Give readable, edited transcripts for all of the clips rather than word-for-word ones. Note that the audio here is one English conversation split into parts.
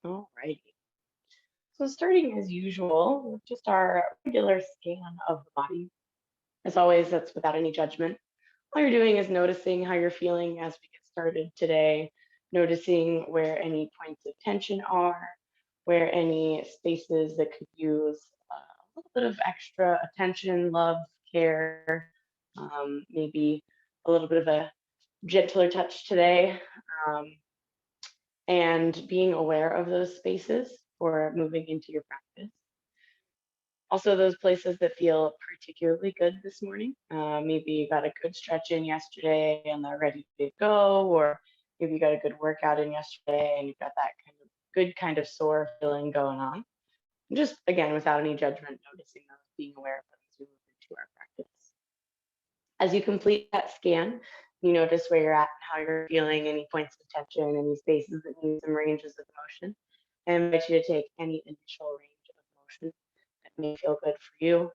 Alrighty. So starting as usual with just our regular scan of the body. As always, that's without any judgment. All you're doing is noticing how you're feeling as we get started today, noticing where any points of tension are, where any spaces that could use a little bit of extra attention, love, care, maybe a little bit of a gentler touch today. Um, and being aware of those spaces for moving into your practice. Also, those places that feel particularly good this morning. Maybe you got a good stretch in yesterday and they're ready to go, or maybe you got a good workout in yesterday and you've got that kind of good kind of sore feeling going on. Just again, without any judgment, noticing those, being aware of them as we move into our practice. As you complete that scan, you notice where you're at and how you're feeling, any points of tension, any spaces that need some ranges of motion. I invite you to take any initial range of motion that may feel good for you,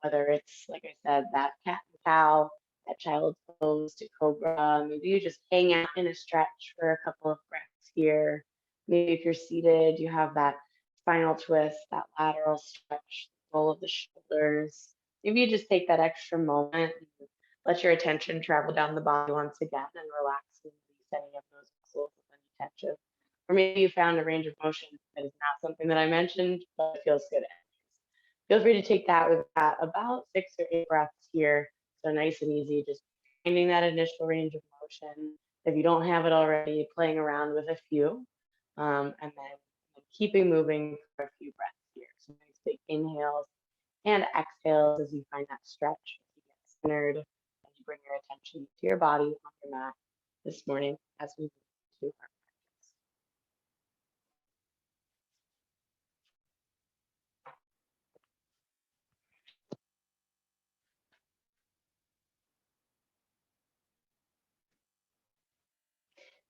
whether it's, like I said, that cat and cow, that child's pose to cobra. Maybe you just hang out in a stretch for a couple of breaths here. Maybe if you're seated, you have that spinal twist, that lateral stretch, roll of the shoulders. Maybe you just take that extra moment and let your attention travel down the body once again and relax and release any of those muscles with any tension. Or maybe you found a range of motion that is not something that I mentioned, but it feels good. Feel free to take that with about 6 or 8 breaths here. So nice and easy, just finding that initial range of motion. If you don't have it already, playing around with a few, and then keeping moving for a few breaths here. So nice big inhales and exhales as you find that stretch, as you get centered, as you bring your attention to your body on your mat this morning as we move to our practice.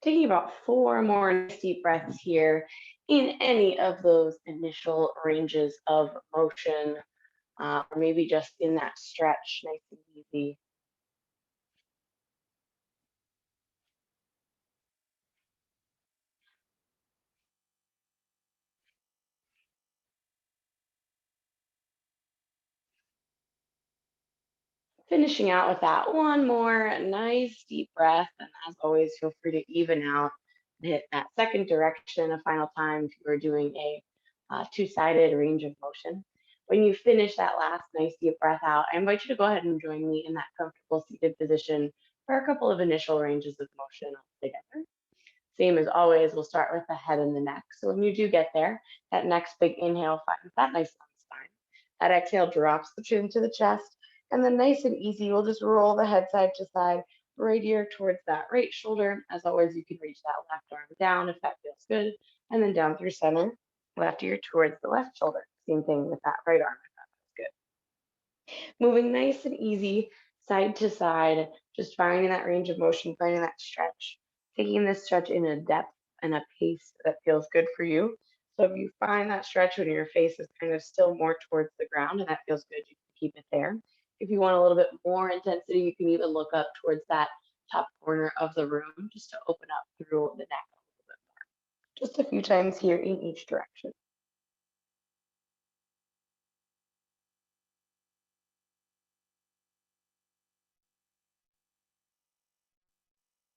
Taking about 4 more nice deep breaths here in any of those initial ranges of motion, or maybe just in that stretch, nice and easy. Finishing out with that one more nice deep breath. And as always, feel free to even out and hit that second direction a final time if you are doing a two-sided range of motion. When you finish that last nice deep breath out, I invite you to go ahead and join me in that comfortable seated position for a couple of initial ranges of motion together. Same as always, we'll start with the head and the neck. So when you do get there, that next big inhale finds that nice long spine. That exhale drops the chin to the chest. And then nice and easy, we'll just roll the head side to side, right ear towards that right shoulder. As always, you can reach that left arm down if that feels good. And then down through center, left ear towards the left shoulder. Same thing with that right arm if that feels good. Moving nice and easy, side to side, just finding that range of motion, finding that stretch, taking this stretch in a depth and a pace that feels good for you. So if you find that stretch when your face is kind of still more towards the ground and that feels good, you can keep it there. If you want a little bit more intensity, you can even look up towards that top corner of the room just to open up through the neck a little bit more. Just a few times here in each direction.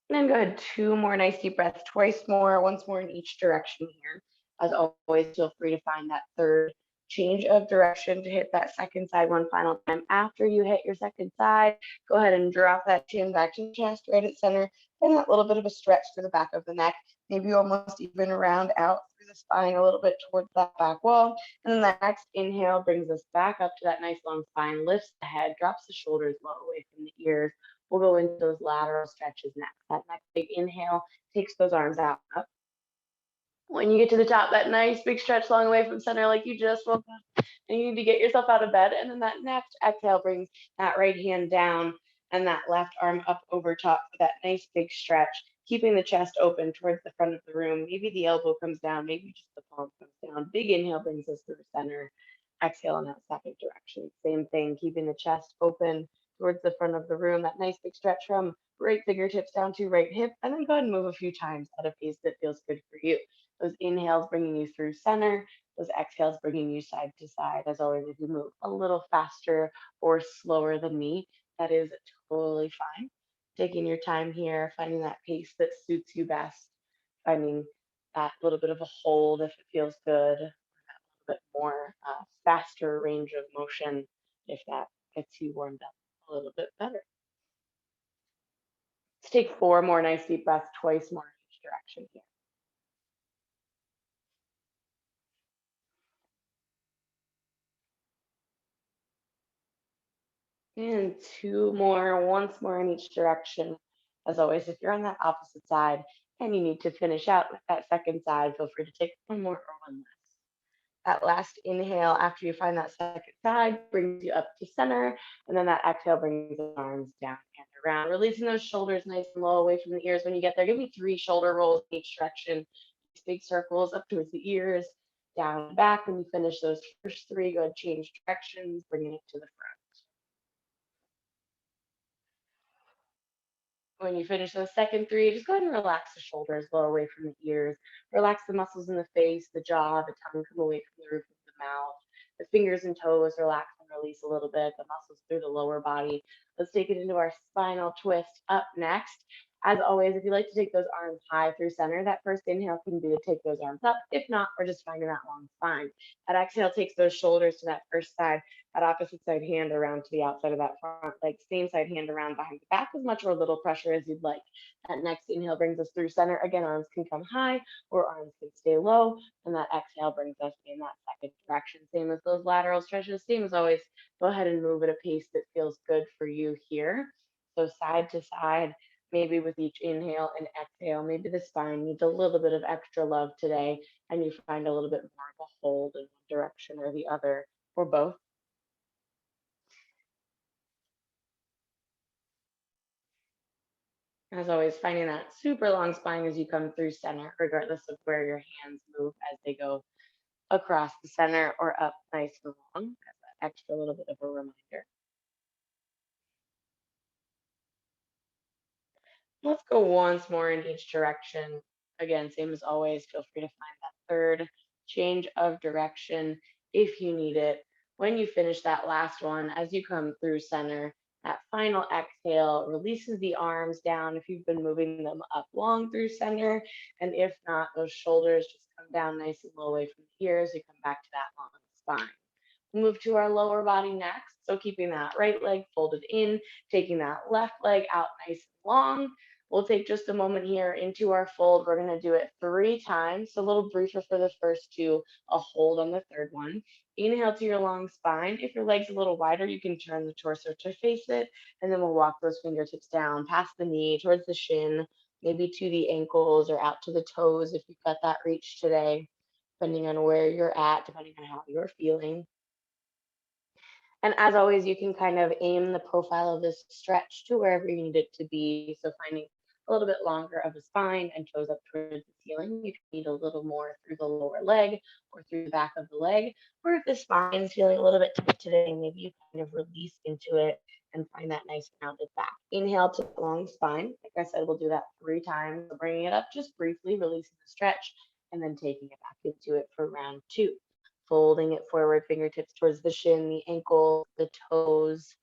And then go ahead, 2 more nice deep breaths, twice more, once more in each direction here. As always, feel free to find that third change of direction to hit that second side one final time. After you hit your second side, go ahead and drop that chin back to the chest, right at center, and that little bit of a stretch to the back of the neck. Maybe almost even round out through the spine a little bit towards that back wall. And then that next inhale brings us back up to that nice long spine, lifts the head, drops the shoulders low away from the ears. We'll go into those lateral stretches next. That next big inhale takes those arms out up. When you get to the top, that nice big stretch long away from center like you just woke up and you need to get yourself out of bed. And then that next exhale brings that right hand down and that left arm up over top for that nice big stretch, keeping the chest open towards the front of the room. Maybe the elbow comes down, maybe just the palm comes down. Big inhale brings us through center. Exhale in that second direction. Same thing, keeping the chest open towards the front of the room. That nice big stretch from right fingertips down to right hip, and then go ahead and move a few times at a pace that feels good for you. Those inhales bringing you through center, those exhales bringing you side to side. As always, if you move a little faster or slower than me, that is totally fine. Taking your time here, finding that pace that suits you best, finding that little bit of a hold if it feels good, bit more faster range of motion if that gets you warmed up a little bit better. Let's take 4 more nice deep breaths, twice more in each direction here. And 2 more, once more in each direction. As always, if you're on that opposite side and you need to finish out with that second side, feel free to take one more or one less. That last inhale after you find that second side brings you up to center, and then that exhale brings the arms down and around, releasing those shoulders nice and low away from the ears. When you get there, give me 3 shoulder rolls in each direction, these big circles up towards the ears, down and back. When you finish those first 3, go ahead, change directions, bringing it to the front. When you finish those second 3, just go ahead and relax the shoulders, low away from the ears. Relax the muscles in the face, the jaw, the tongue come away from the roof of the mouth. The fingers and toes relax and release a little bit, the muscles through the lower body. Let's take it into our spinal twist up next. As always, if you like to take those arms high through center, that first inhale can be to take those arms up. If not, we're just finding that long spine. That exhale takes those shoulders to that first side, that opposite side hand around to the outside of that front leg, same side hand around behind the back, as much or little pressure as you'd like. That next inhale brings us through center. Again, arms can come high or arms can stay low. And that exhale brings us in that second direction. Same as those lateral stretches, same as always. Go ahead and move at a pace that feels good for you here. So side to side, maybe with each inhale and exhale, maybe the spine needs a little bit of extra love today, and you find a little bit more of a hold in one direction or the other, or both. As always, finding that super long spine as you come through center, regardless of where your hands move as they go across the center or up nice and long. As that extra little bit of a reminder. Let's go once more in each direction. Again, same as always, feel free to find that third change of direction if you need it. When you finish that last one, as you come through center, that final exhale releases the arms down if you've been moving them up long through center. And if not, those shoulders just come down nice and low away from the ears. You come back to that long spine. Move to our lower body next. So keeping that right leg folded in, taking that left leg out nice and long. We'll take just a moment here into our fold. We're going to do it 3 times. So a little briefer for the first 2, a hold on the third one. Inhale to your long spine. If your leg's a little wider, you can turn the torso to face it. And then we'll walk those fingertips down past the knee, towards the shin, maybe to the ankles or out to the toes if you've got that reach today, depending on where you're at, depending on how you're feeling. And as always, you can kind of aim the profile of this stretch to wherever you need it to be. So finding a little bit longer of the spine and toes up towards the ceiling. You can need a little more through the lower leg or through the back of the leg. Or if the spine is feeling a little bit tight today, maybe you kind of release into it and find that nice rounded back. Inhale to the long spine. Like I said, we'll do that 3 times. So bringing it up just briefly, releasing the stretch, and then taking it back into it for round 2, folding it forward, fingertips towards the shin, the ankle, the toes.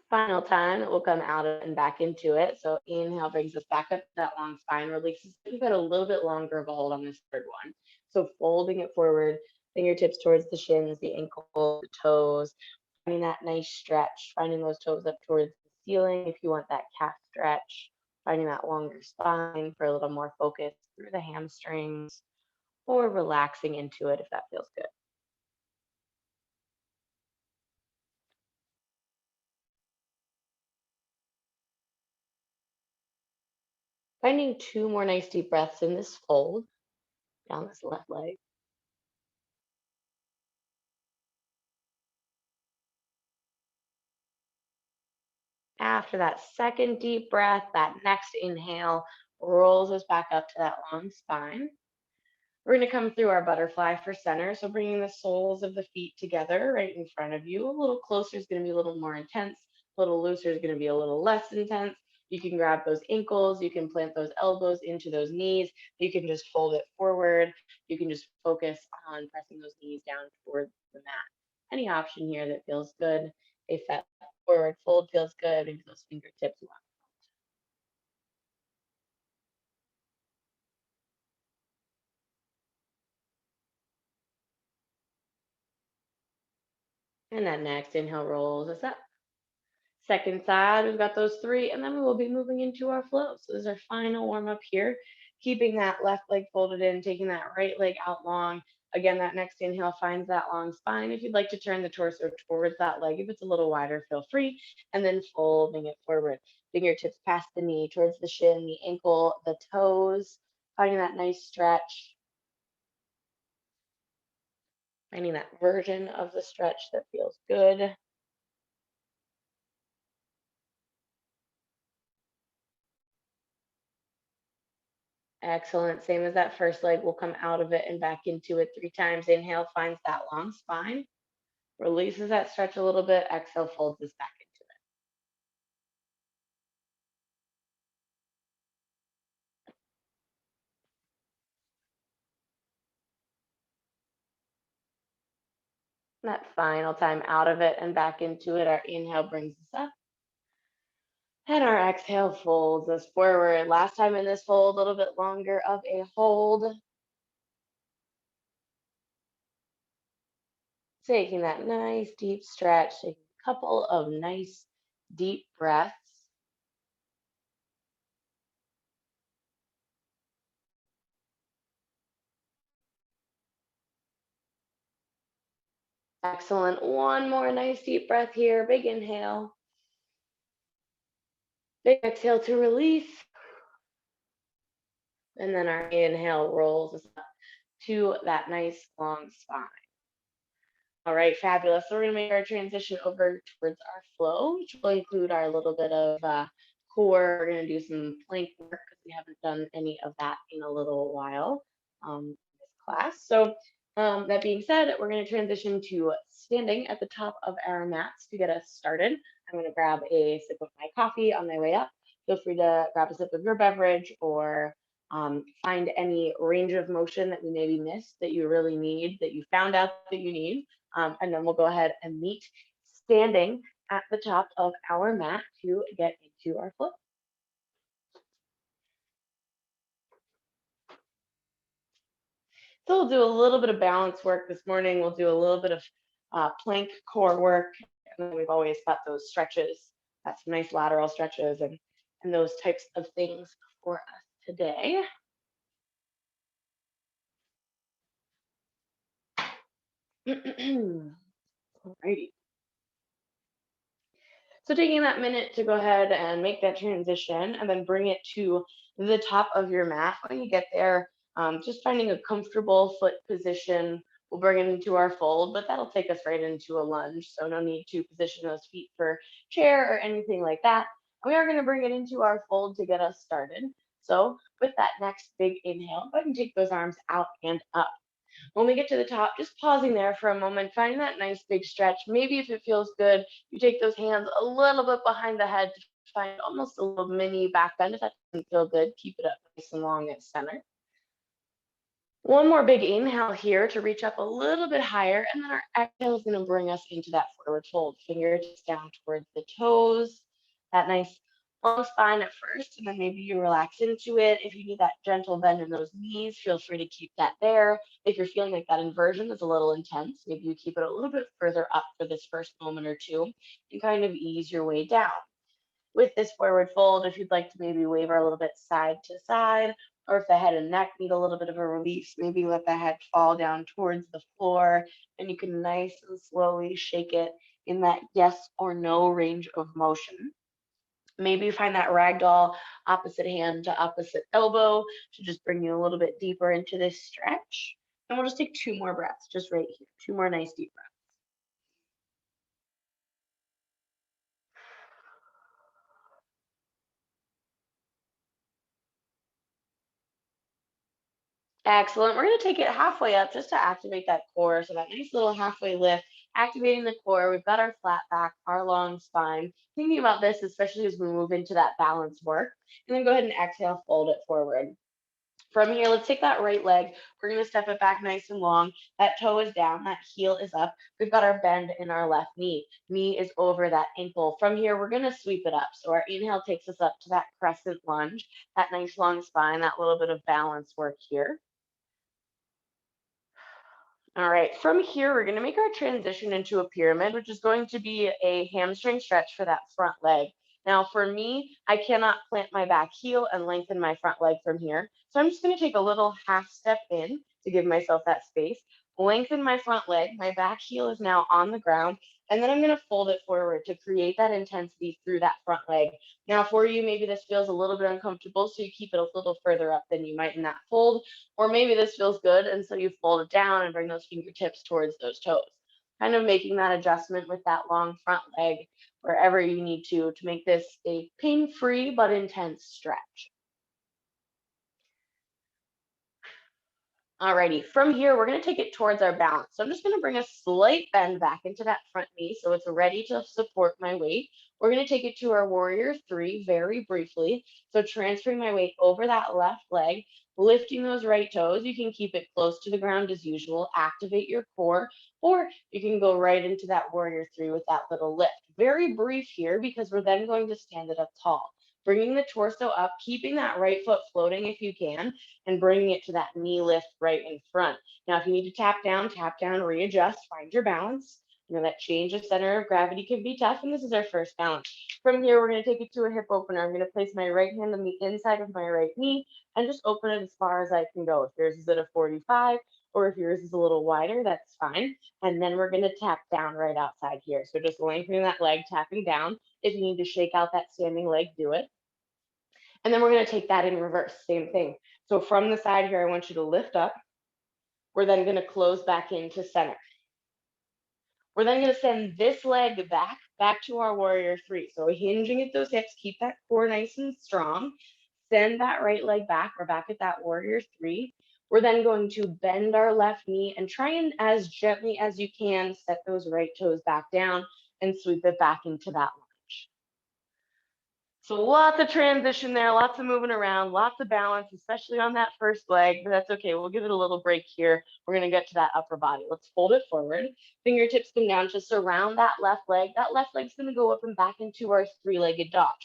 Final time that we'll come out of and back into it. So inhale brings us back up to that long spine, releases. You've got a little bit longer of a hold on this third one. So folding it forward, fingertips towards the shins, the ankle, the toes, finding that nice stretch, finding those toes up towards the ceiling if you want that calf stretch, finding that longer spine for a little more focus through the hamstrings, or relaxing into it if that feels good. Finding 2 more nice deep breaths in this fold down this left leg. After that second deep breath, that next inhale rolls us back up to that long spine. We're going to come through our butterfly for center. So bringing the soles of the feet together right in front of you. A little closer is going to be a little more intense. A little looser is going to be a little less intense. You can grab those ankles. You can plant those elbows into those knees. You can just fold it forward. You can just focus on pressing those knees down towards the mat. Any option here that feels good. If that forward fold feels good, maybe those fingertips. And that next inhale rolls us up. Second side, we've got those three, and then we will be moving into our flow. So this is our final warm up here, keeping that left leg folded in, taking that right leg out long. Again, that next inhale finds that long spine. If you'd like to turn the torso towards that leg, if it's a little wider, feel free, and then folding it forward. Fingertips past the knee, towards the shin, the ankle, the toes, finding that nice stretch, finding that version of the stretch that feels good. Excellent. Same as that first leg. We'll come out of it and back into it 3 times. Inhale finds that long spine, releases that stretch a little bit. Exhale folds us back into it. That final time out of it and back into it. Our inhale brings us up. And our exhale folds us forward. Last time in this fold, a little bit longer of a hold. Taking that nice deep stretch, taking a couple of nice deep breaths. Excellent. One more nice deep breath here. Big inhale. Big exhale to release. And then our inhale rolls us up to that nice long spine. All right, fabulous. So we're going to make our transition over towards our flow, which will include our little bit of core. We're going to do some plank work because we haven't done any of that in a little while in this class. So that being said, we're going to transition to standing at the top of our mats to get us started. I'm going to grab a sip of my coffee on my way up. Feel free to grab a sip of your beverage or find any range of motion that we maybe missed that you really need, that you found out that you need. And then we'll go ahead and meet standing at the top of our mat to get into our flow. So we'll do a little bit of balance work this morning. We'll do a little bit of plank core work. And then we've always got those stretches, got some nice lateral stretches and those types of things for us today. Alrighty. So taking that minute to go ahead and make that transition and then bring it to the top of your mat. When you get there, just finding a comfortable foot position. We'll bring it into our fold, but that'll take us right into a lunge. So no need to position those feet for chair or anything like that. We are going to bring it into our fold to get us started. So with that next big inhale, go ahead and take those arms out and up. When we get to the top, just pausing there for a moment, finding that nice big stretch. Maybe if it feels good, you take those hands a little bit behind the head to find almost a little mini back bend. If that doesn't feel good, keep it up nice and long at center. One more big inhale here to reach up a little bit higher, and then our exhale is going to bring us into that forward fold. Fingertips down towards the toes, that nice long spine at first, and then maybe you relax into it. If you need that gentle bend in those knees, feel free to keep that there. If you're feeling like that inversion is a little intense, maybe you keep it a little bit further up for this first moment or two and kind of ease your way down. With this forward fold, if you'd like to maybe waver a little bit side to side, or if the head and neck need a little bit of a release, maybe let the head fall down towards the floor and you can nice and slowly shake it in that yes or no range of motion. Maybe you find that ragdoll opposite hand to opposite elbow to just bring you a little bit deeper into this stretch. And we'll just take 2 more breaths, just right here. 2 more nice deep breaths. Excellent. We're going to take it halfway up just to activate that core. So that nice little halfway lift, activating the core. We've got our flat back, our long spine. Thinking about this, especially as we move into that balance work. And then go ahead and exhale, fold it forward. From here, let's take that right leg. We're going to step it back nice and long. That toe is down, that heel is up. We've got our bend in our left knee. Knee is over that ankle. From here, we're going to sweep it up. So our inhale takes us up to that crescent lunge, that nice long spine, that little bit of balance work here. All right, from here, we're going to make our transition into a pyramid, which is going to be a hamstring stretch for that front leg. Now, for me, I cannot plant my back heel and lengthen my front leg from here. So I'm just going to take a little half step in to give myself that space, lengthen my front leg. My back heel is now on the ground, and then I'm going to fold it forward to create that intensity through that front leg. Now, for you, maybe this feels a little bit uncomfortable, so you keep it a little further up than you might in that fold. Or maybe this feels good, and so you fold it down and bring those fingertips towards those toes. Kind of making that adjustment with that long front leg wherever you need to make this a pain-free but intense stretch. Alrighty, from here, we're gonna take it towards our balance. So I'm just gonna bring a slight bend back into that front knee so it's ready to support my weight. We're gonna take it to our warrior three very briefly. So transferring my weight over that left leg, lifting those right toes. You can keep it close to the ground as usual, activate your core, or you can go right into that warrior three with that little lift. Very brief here because we're then going to stand it up tall. Bringing the torso up, keeping that right foot floating if you can, and bringing it to that knee lift right in front. Now, if you need to tap down, readjust, find your balance. You know, that change of center of gravity can be tough, and this is our first balance. From here, we're going to take it to a hip opener. I'm going to place my right hand on the inside of my right knee and just open it as far as I can go. If yours is at a 45, or if yours is a little wider, that's fine. And then we're going to tap down right outside here. So just lengthening that leg, tapping down. If you need to shake out that standing leg, do it. And then we're going to take that in reverse, same thing. So from the side here, I want you to lift up. We're then going to close back into center. We're then going to send this leg back to our warrior three. So hinging at those hips, keep that core nice and strong. Send that right leg back. We're back at that warrior three. We're then going to bend our left knee and try and as gently as you can set those right toes back down and sweep it back into that lunge. So lots of transition there, lots of moving around, lots of balance, especially on that first leg, but that's okay. We'll give it a little break here. We're going to get to that upper body. Let's fold it forward. Fingertips come down to surround that left leg. That left leg's going to go up and back into our three-legged dog.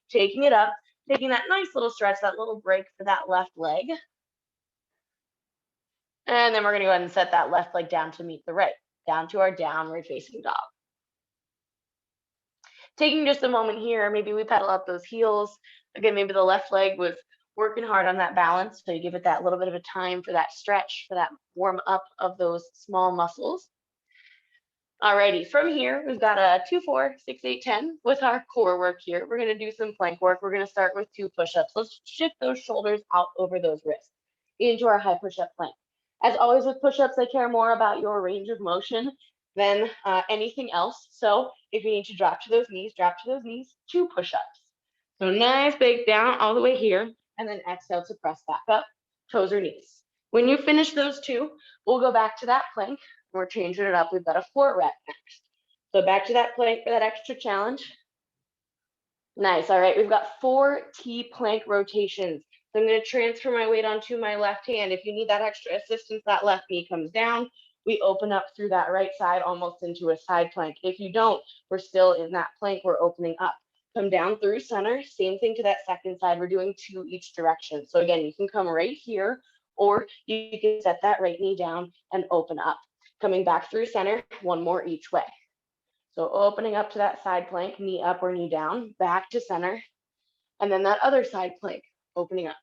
Taking it up, taking that nice little stretch, that little break for that left leg. And then we're going to go ahead and set that left leg down to meet the right, down to our downward facing dog. Taking just a moment here, maybe we pedal up those heels. Again, maybe the left leg was working hard on that balance, so you give it that little bit of a time for that stretch, for that warm up of those small muscles. Alrighty, from here, we've got a 2, 4, 6, 8, 10 with our core work here. We're gonna do some plank work. We're gonna start with 2 push-ups. Let's shift those shoulders out over those wrists into our high push-up plank. As always with push-ups, I care more about your range of motion than anything else. So if you need to drop to those knees, 2 push-ups. So nice big down all the way here, and then exhale to press back up, toes or knees. When you finish those 2, we'll go back to that plank. We're changing it up. We've got a 4 rep next. So back to that plank for that extra challenge. Nice. All right. We've got 4 T plank rotations. So I'm going to transfer my weight onto my left hand. If you need that extra assistance, that left knee comes down. We open up through that right side almost into a side plank. If you don't, we're still in that plank. We're opening up. Come down through center. Same thing to that second side. We're doing 2 each direction. So again, you can come right here, or you can set that right knee down and open up. Coming back through center, 1 more each way. So opening up to that side plank, knee up or knee down, back to center, and then that other side plank, opening up.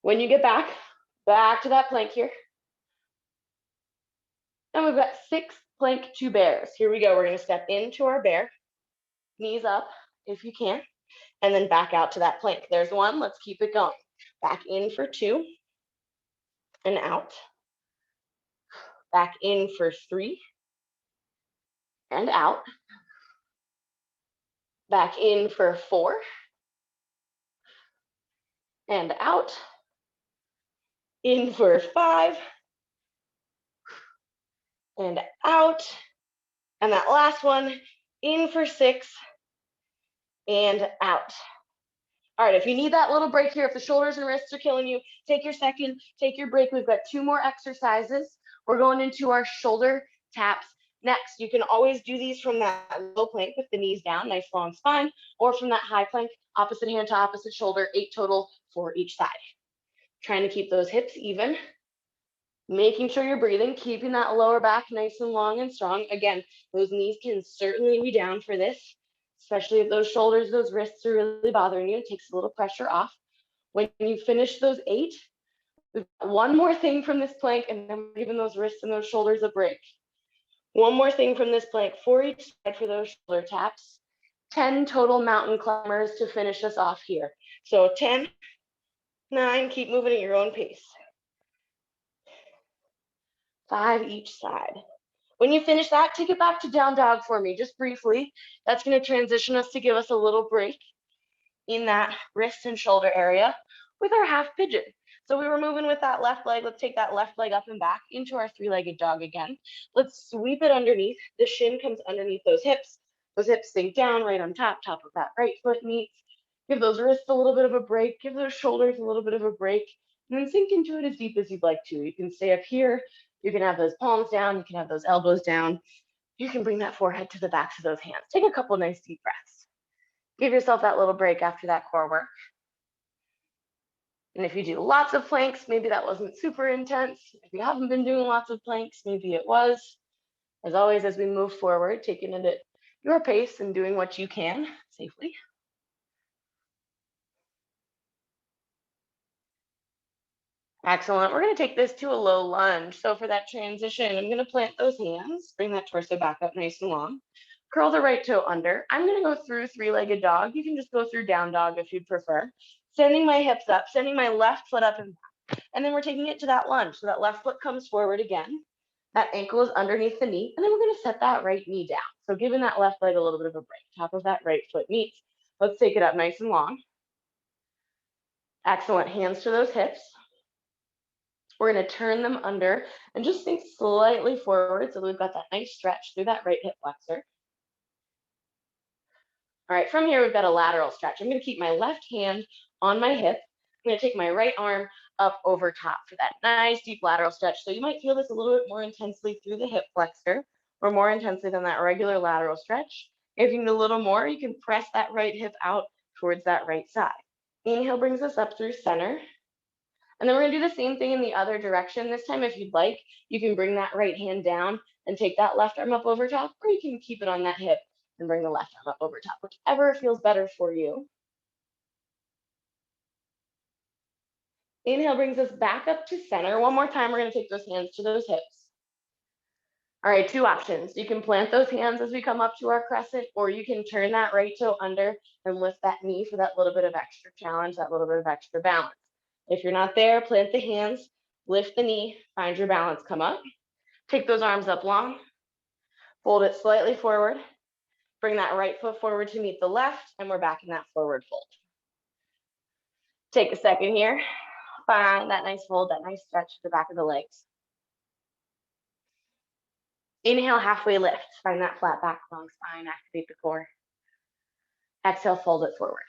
When you get back to that plank here, and we've got 6 plank to bears. Here we go. We're going to step into our bear, knees up if you can, and then back out to that plank. There's 1. Let's keep it going. Back in for 2, and out. Back in for 3, and out. Back in for 4, and out. In for 5, and out. And that last one, in for 6, and out. All right, if you need that little break here, if the shoulders and wrists are killing you, take your second, take your break. We've got 2 more exercises. We're going into our shoulder taps next. You can always do these from that low plank with the knees down, nice long spine, or from that high plank, opposite hand to opposite shoulder, 8 total for each side. Trying to keep those hips even, making sure you're breathing, keeping that lower back nice and long and strong. Again, those knees can certainly be down for this, especially if those shoulders, those wrists are really bothering you. It takes a little pressure off. When you finish those 8, we've got one more thing from this plank, and then we're giving those wrists and those shoulders a break. One more thing from this plank for each side for those shoulder taps. 10 total mountain climbers to finish us off here. So 10, 9, keep moving at your own pace. 5 each side. When you finish that, take it back to down dog for me, just briefly. That's going to transition us to give us a little break in that wrist and shoulder area with our half pigeon. So we were moving with that left leg. Let's take that left leg up and back into our 3-legged dog again. Let's sweep it underneath. The shin comes underneath those hips. Those hips sink down right on top of that right foot meets. Give those wrists a little bit of a break. Give those shoulders a little bit of a break. And then sink into it as deep as you'd like to. You can stay up here. You can have those palms down. You can have those elbows down. You can bring that forehead to the backs of those hands. Take a couple nice deep breaths. Give yourself that little break after that core work. And if you do lots of planks, maybe that wasn't super intense. If you haven't been doing lots of planks, maybe it was. As always, as we move forward, taking it at your pace and doing what you can safely. Excellent. We're going to take this to a low lunge. So for that transition, I'm going to plant those hands, bring that torso back up nice and long. Curl the right toe under. I'm going to go through 3-legged dog. You can just go through down dog if you'd prefer. Sending my hips up, sending my left foot up and back. And then we're taking it to that lunge. So that left foot comes forward again. That ankle is underneath the knee. And then we're going to set that right knee down. So giving that left leg a little bit of a break. Top of that right foot meets. Let's take it up nice and long. Excellent. Hands to those hips. We're going to turn them under and just sink slightly forward so that we've got that nice stretch through that right hip flexor. All right, from here, we've got a lateral stretch. I'm going to keep my left hand on my hip. I'm going to take my right arm up over top for that nice deep lateral stretch. So you might feel this a little bit more intensely through the hip flexor or more intensely than that regular lateral stretch. If you need a little more, you can press that right hip out towards that right side. Inhale brings us up through center. And then we're going to do the same thing in the other direction. This time, if you'd like, you can bring that right hand down and take that left arm up over top, or you can keep it on that hip and bring the left arm up over top, whichever feels better for you. Inhale brings us back up to center. One more time, we're going to take those hands to those hips. All right, 2 options. You can plant those hands as we come up to our crescent, or you can turn that right toe under and lift that knee for that little bit of extra challenge, that little bit of extra balance. If you're not there, plant the hands, lift the knee, find your balance, come up. Take those arms up long, fold it slightly forward, bring that right foot forward to meet the left, and we're back in that forward fold. Take a second here, find that nice fold, that nice stretch to the back of the legs. Inhale, halfway lift, find that flat back, long spine, activate the core. Exhale, fold it forward.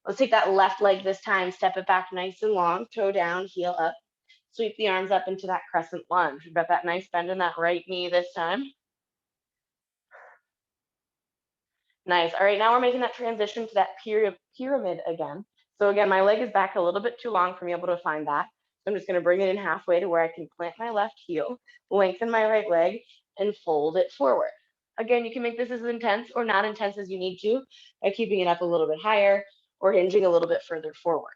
Let's take that left leg this time, step it back nice and long, toe down, heel up. Sweep the arms up into that crescent lunge. We've got that nice bend in that right knee this time. Nice. All right, now we're making that transition to that pyramid again. So again, my leg is back a little bit too long for me able to find that. So I'm just going to bring it in halfway to where I can plant my left heel, lengthen my right leg, and fold it forward. Again, you can make this as intense or not intense as you need to by keeping it up a little bit higher or hinging a little bit further forward.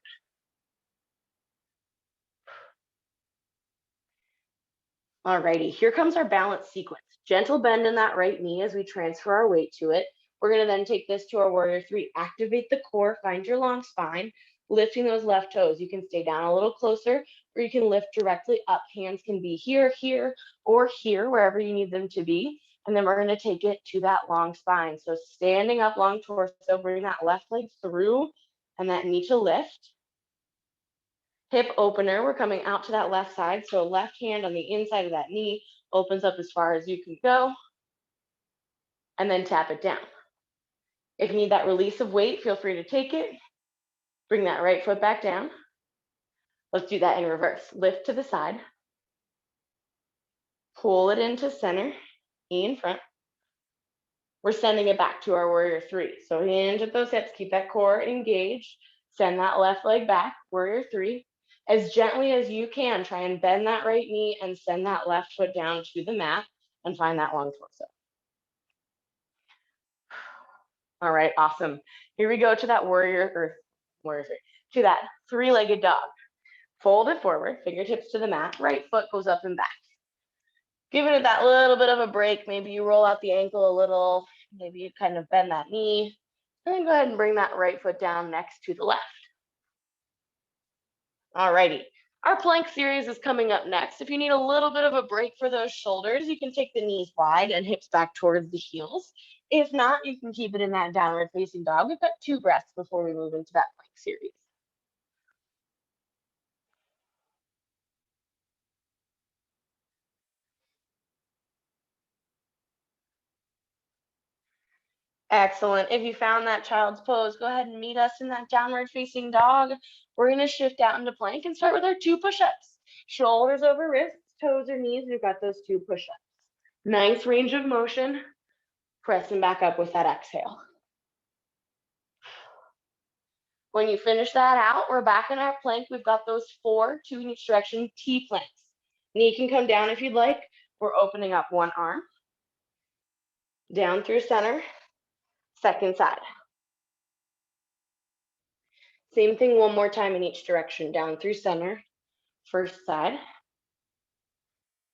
Alrighty, here comes our balance sequence. Gentle bend in that right knee as we transfer our weight to it. We're going to then take this to our warrior 3. Activate the core, find your long spine, lifting those left toes. You can stay down a little closer or you can lift directly up. Hands can be here, here, or here, wherever you need them to be. And then we're going to take it to that long spine. So standing up, long torso, bring that left leg through and that knee to lift. Hip opener, we're coming out to that left side. So left hand on the inside of that knee opens up as far as you can go, and then tap it down. If you need that release of weight, feel free to take it. Bring that right foot back down. Let's do that in reverse. Lift to the side. Pull it into center, knee in front. We're sending it back to our warrior three. So hinge at those hips, keep that core engaged. Send that left leg back, warrior three. As gently as you can, try and bend that right knee and send that left foot down to the mat and find that long torso. All right, awesome. Here we go to that warrior three, to that three-legged dog. Fold it forward, fingertips to the mat, right foot goes up and back. Giving it that little bit of a break. Maybe you roll out the ankle a little, maybe you kind of bend that knee, and then go ahead and bring that right foot down next to the left. All righty. Our plank series is coming up next. If you need a little bit of a break for those shoulders, you can take the knees wide and hips back towards the heels. If not, you can keep it in that downward facing dog. We've got 2 breaths before we move into that plank series. Excellent. If you found that child's pose, go ahead and meet us in that downward facing dog. We're going to shift out into plank and start with our 2 push-ups. Shoulders over wrists, toes or knees. We've got those 2 push-ups. Nice range of motion. Pressing back up with that exhale. When you finish that out, we're back in our plank. We've got those 4, 2 in each direction, T planks. Knee can come down if you'd like. We're opening up one arm. Down through center. Second side. Same thing one more time in each direction. Down through center. First side.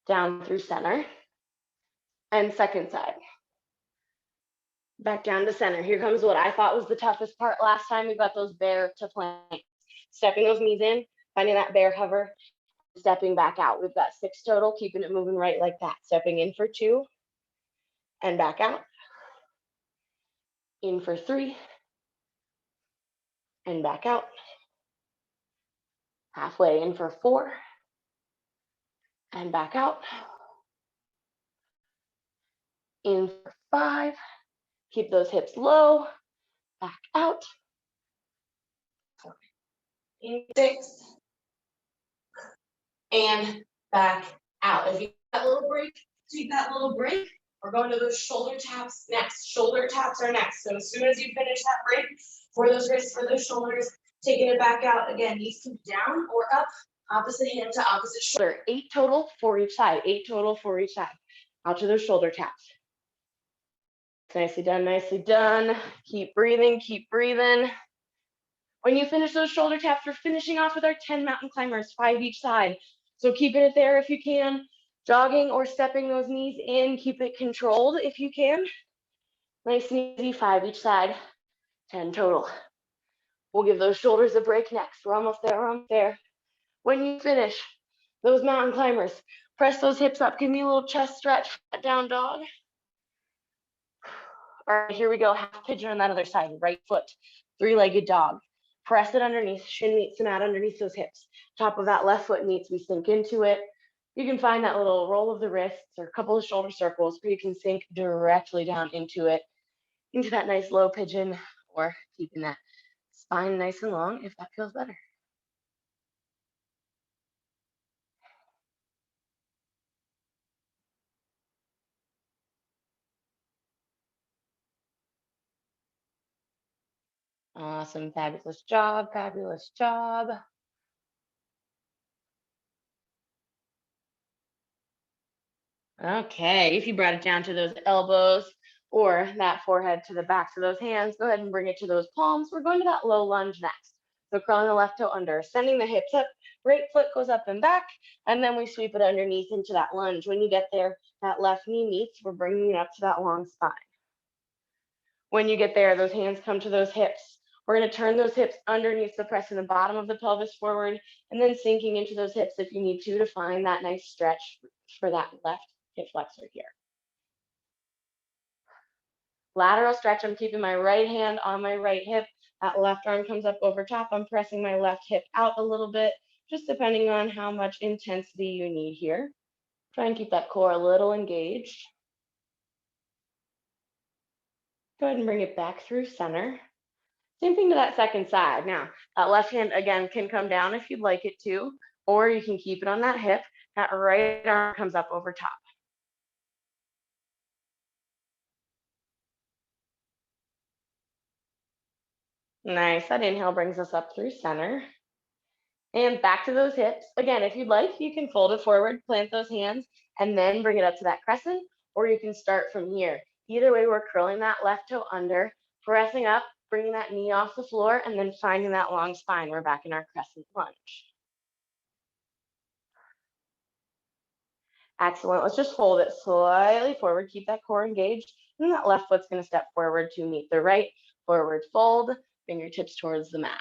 Down through center. And second side. Back down to center. Here comes what I thought was the toughest part last time. We've got those bear to plank. Stepping those knees in, finding that bear hover, stepping back out. We've got 6 total, keeping it moving right like that. Stepping in for 2 and back out. In for 3 and back out. Halfway in for 4 and back out. In for 5. Keep those hips low. Back out. In 6 and back out. If you get that little break, take that little break. We're going to those shoulder taps next. Shoulder taps are next. So as soon as you finish that break, for those wrists, for those shoulders, taking it back out. Again, knees can be down or up, opposite hand to opposite shoulder. 8 total for each side. 8 total for each side. Out to those shoulder taps. Nicely done, nicely done. Keep breathing, keep breathing. When you finish those shoulder taps, we're finishing off with our 10 mountain climbers, 5 each side. So keeping it there if you can. Jogging or stepping those knees in, keep it controlled if you can. Nice and easy, 5 each side, 10 total. We'll give those shoulders a break next. We're almost there, we're almost there. When you finish those mountain climbers, press those hips up, give me a little chest stretch, down dog. All right, here we go, half pigeon on that other side, right foot, 3-legged dog. Press it underneath, shin meets the mat underneath those hips. Top of that left foot needs to sink into it. You can find that little roll of the wrists or a couple of shoulder circles where you can sink directly down into it, into that nice low pigeon, or keeping that spine nice and long if that feels better. Awesome, fabulous job, fabulous job. Okay, if you brought it down to those elbows or that forehead to the backs of those hands, go ahead and bring it to those palms. We're going to that low lunge next. So curling the left toe under, sending the hips up, right foot goes up and back, and then we sweep it underneath into that lunge. When you get there, that left knee meets, we're bringing it up to that long spine. When you get there, those hands come to those hips. We're going to turn those hips underneath the press in the bottom of the pelvis forward, and then sinking into those hips if you need to find that nice stretch for that left hip flexor here. Lateral stretch, I'm keeping my right hand on my right hip. That left arm comes up over top. I'm pressing my left hip out a little bit, just depending on how much intensity you need here. Try and keep that core a little engaged. Go ahead and bring it back through center. Same thing to that second side. Now, that left hand again can come down if you'd like it to, or you can keep it on that hip. That right arm comes up over top. Nice. That inhale brings us up through center. And back to those hips. Again, if you'd like, you can fold it forward, plant those hands, and then bring it up to that crescent, or you can start from here. Either way, we're curling that left toe under, pressing up, bringing that knee off the floor, and then finding that long spine. We're back in our crescent lunge. Excellent. Let's just hold it slightly forward. Keep that core engaged. And that left foot's going to step forward to meet the right. Forward fold, fingertips towards the mat.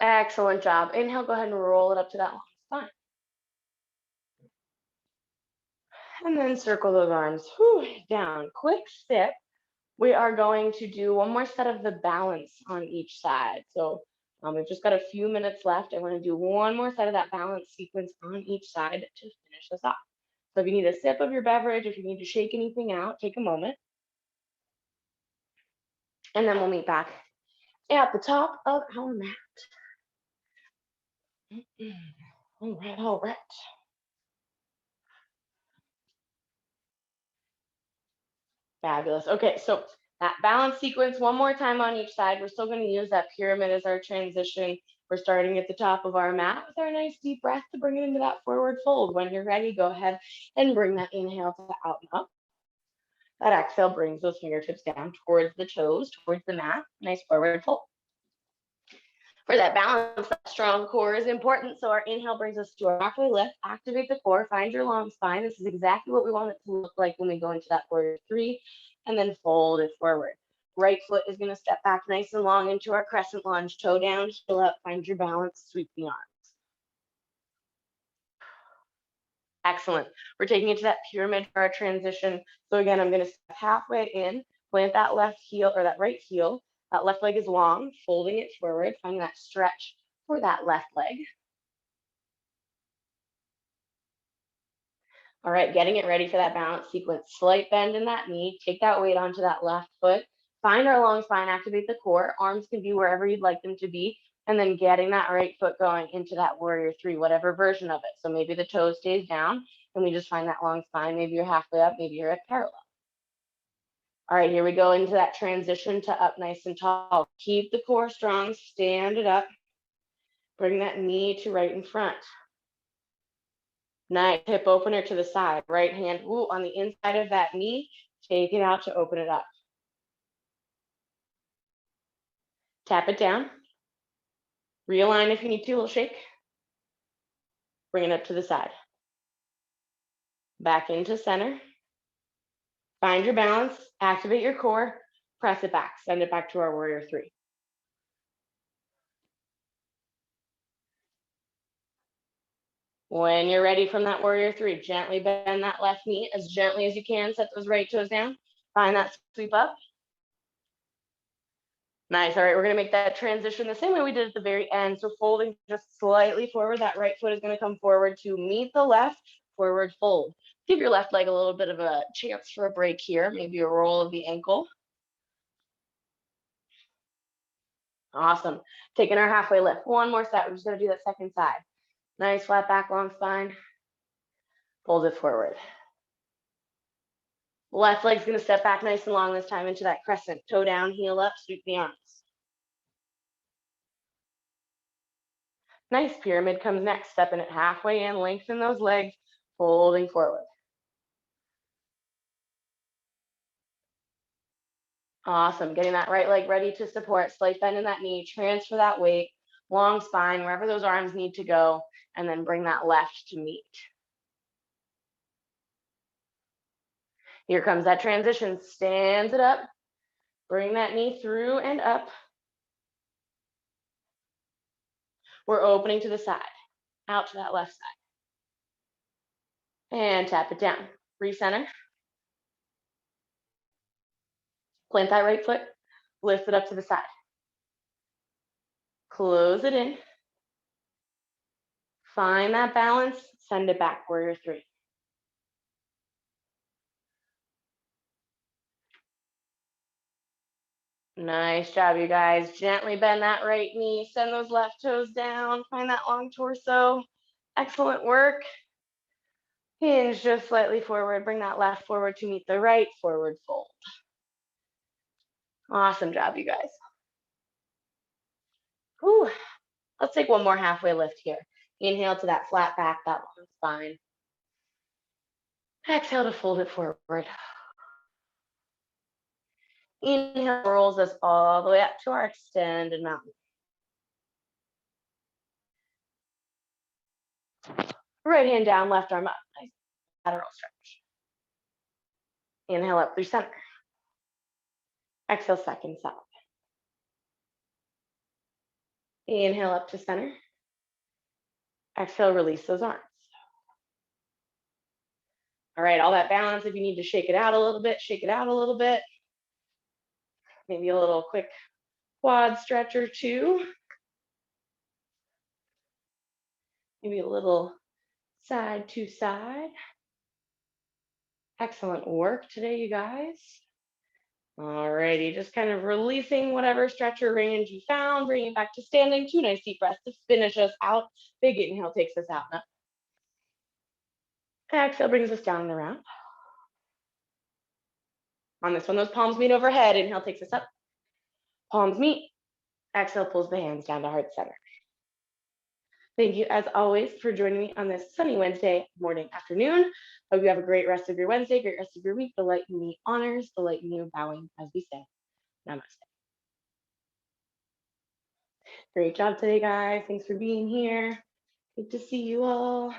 Excellent job. Inhale, go ahead and roll it up to that long spine. And then circle those arms down. Quick sip. We are going to do one more set of the balance on each side. So we've just got a few minutes left. I want to do one more set of that balance sequence on each side to finish this off. So if you need a sip of your beverage, if you need to shake anything out, take a moment. And then we'll meet back at the top of our mat. All right, all right. Fabulous. Okay, so that balance sequence, one more time on each side. We're still going to use that pyramid as our transition. We're starting at the top of our mat with our nice deep breath to bring it into that forward fold. When you're ready, go ahead and bring that inhale to the out and up. That exhale brings those fingertips down towards the toes, towards the mat. Nice forward fold. For that balance, that strong core is important. So our inhale brings us to our halfway lift. Activate the core. Find your long spine. This is exactly what we want it to look like when we go into that warrior three, and then fold it forward. Right foot is going to step back nice and long into our crescent lunge. Toe down, heel up. Find your balance. Sweep the arms. Excellent. We're taking it to that pyramid for our transition. So again, I'm going to step halfway in, plant that left heel or that right heel. That left leg is long, folding it forward, finding that stretch for that left leg. All right, getting it ready for that balance sequence. Slight bend in that knee, take that weight onto that left foot, find our long spine, activate the core. Arms can be wherever you'd like them to be, and then getting that right foot going into that warrior three, whatever version of it. So maybe the toe stays down and we just find that long spine. Maybe you're halfway up, maybe you're at parallel. All right, here we go into that transition to up nice and tall. Keep the core strong, stand it up. Bring that knee to right in front. Nice hip opener to the side. Right hand on the inside of that knee. Take it out to open it up. Tap it down. Realign if you need to, a little shake. Bring it up to the side. Back into center. Find your balance, activate your core, press it back, send it back to our warrior three. When you're ready from that warrior three, gently bend that left knee as gently as you can. Set those right toes down. Find that sweep up. Nice. All right, we're going to make that transition the same way we did at the very end. So folding just slightly forward. That right foot is going to come forward to meet the left, forward fold. Give your left leg a little bit of a chance for a break here. Maybe a roll of the ankle. Awesome. Taking our halfway lift. One more set. We're just going to do that second side. Nice flat back, long spine. Fold it forward. Left leg's going to step back nice and long this time into that crescent. Toe down, heel up, sweep the arms. Nice. Pyramid comes next. Stepping it halfway in, lengthen those legs, folding forward. Awesome. Getting that right leg ready to support. Slight bend in that knee. Transfer that weight. Long spine, wherever those arms need to go. And then bring that left to meet. Here comes that transition. Stands it up. Bring that knee through and up. We're opening to the side. Out to that left side. And tap it down. Recenter. Plant that right foot. Lift it up to the side. Close it in. Find that balance, send it back, warrior three. Nice job, you guys. Gently bend that right knee, send those left toes down, find that long torso. Excellent work. Hinge just slightly forward, bring that left forward to meet the right, forward fold. Awesome job, you guys. Whew. Let's take one more halfway lift here. Inhale to that flat back, that long spine. Exhale to fold it forward. Inhale rolls us all the way up to our extended mountain. Right hand down, left arm up. Nice lateral stretch. Inhale up through center. Exhale, second side. Inhale up to center. Exhale, release those arms. All right, all that balance. If you need to shake it out a little bit, shake it out a little bit. Maybe a little quick quad stretch or two. Maybe a little side to side. Excellent work today, you guys. Alrighty, just kind of releasing whatever stretch or range you found, bringing it back to standing. 2 nice deep breaths to finish us out. Big inhale takes us out. Exhale brings us down and around. On this one, those palms meet overhead. Inhale takes us up. Palms meet. Exhale pulls the hands down to heart center. Thank you, as always, for joining me on this sunny Wednesday morning, afternoon. Hope you have a great rest of your Wednesday, great rest of your week. The light in me honors, the light in you bowing, as we say. Namaste. Great job today, guys. Thanks for being here. Good to see you all.